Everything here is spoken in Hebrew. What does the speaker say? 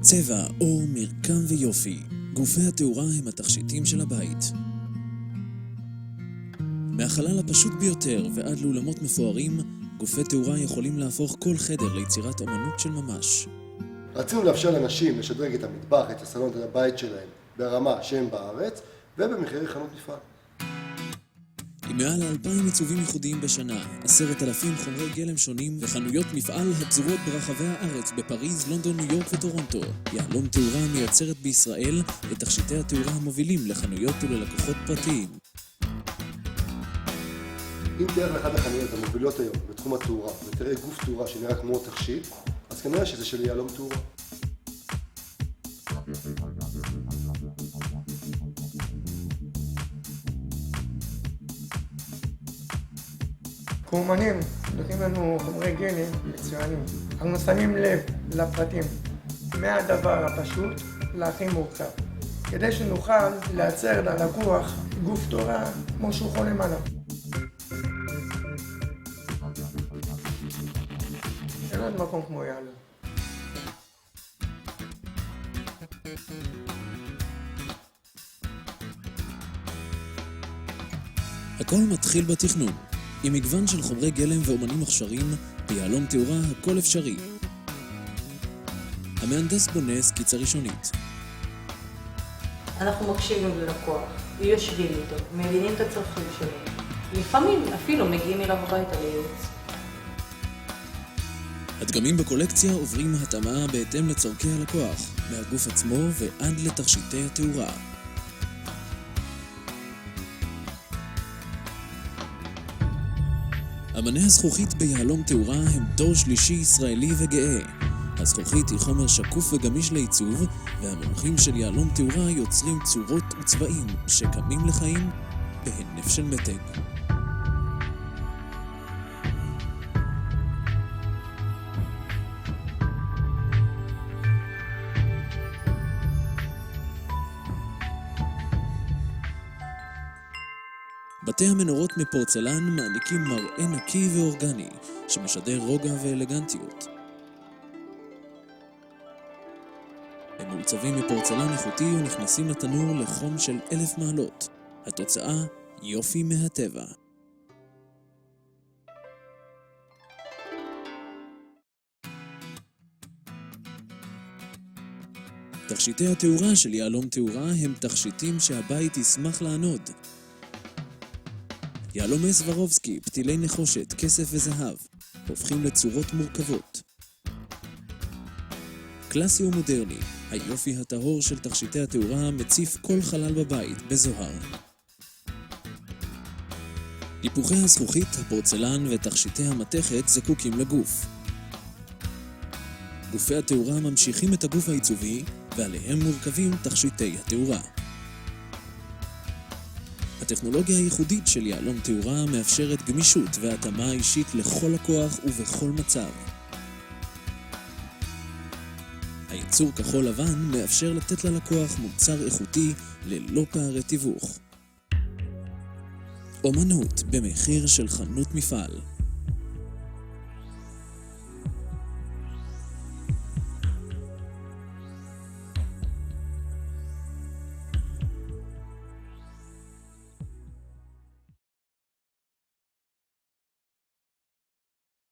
צבע, אור, מרקם ויופי. גופי התאורה הם התכשיטים של הבית. מהחלל הפשוט ביותר ועד לאולמות מפוארים, גופי תאורה יכולים להפוך כל חדר ליצירת אמנות של ממש. רצינו לאפשר לאנשים לשדרג את המטבח, את הסלון, את הבית שלהם ברמה שהם בארץ ובמחירי חנות נפרד. עם מעל 2,000 עיצובים ייחודיים בשנה, 10,000 חומרי גלם שונים וחנויות מפעל הפזורות ברחבי הארץ בפריז, לונדון, ניו יורק וטורונטו. יהלום תאורה מייצרת בישראל את תכשיטי התאורה המובילים לחנויות וללקוחות פרטיים. אם תלך לאחת החנויות המובילות היום בתחום התאורה ותראה גוף תאורה שנראה כמו תכשיט, אז כנראה שזה של יהלום תאורה. כאומנים נותנים לנו חומרי גלם מצוינים. אנחנו שמים לב לפרטים מהדבר הפשוט להכי מורכב, כדי שנוכל לייצר ללקוח גוף תאורה כמו שהוא חולם עליו. אין עוד מקום כמו יהלום. הכל מתחיל בתכנון. עם מגוון של חומרי גלם ואומנים מוכשרים, ביהלום תאורה הכל אפשרי. המהנדס בונה סקיצה ראשונית. אנחנו מקשיבים ללקוח, יושבים איתו, מבינים את הצרכים שלו. לפעמים אפילו מגיעים אליו הביתה לייעוץ. הדגמים בקולקציה עוברים התאמה בהתאם לצורכי הלקוח, מהגוף עצמו ועד לתכשיטי התאורה. אמני הזכוכית ביהלום תאורה הם דור שלישי ישראלי וגאה. הזכוכית היא חומר שקוף וגמיש לעיצוב, והמומחים של יהלום תאורה יוצרים צורות וצבעים שקמים לחיים בהינף של מתג. בתי המנורות מפורצלן מעניקים מראה נקי ואורגני, שמשדר רוגע ואלגנטיות. הם מעוצבים מפורצלן איכותי ונכנסים לתנור לחום של 1,000 מעלות. התוצאה, יופי מהטבע. תכשיטי התאורה של יהלום תאורה הם תכשיטים שהבית ישמח לענוד. יהלומי סברובסקי, פתילי נחושת, כסף וזהב, הופכים לצורות מורכבות. קלאסי ומודרני, היופי הטהור של תכשיטי התאורה מציף כל חלל בבית בזוהר. היפוכי הזכוכית, הפורצלן ותכשיטי המתכת זקוקים לגוף. גופי התאורה ממשיכים את הגוף העיצובי, ועליהם מורכבים תכשיטי התאורה. הטכנולוגיה הייחודית של יהלום תאורה מאפשרת גמישות והתאמה אישית לכל לקוח ובכל מצב. הייצור כחול לבן מאפשר לתת ללקוח מוצר איכותי ללא פערי תיווך. אומנות במחיר של חנות מפעל.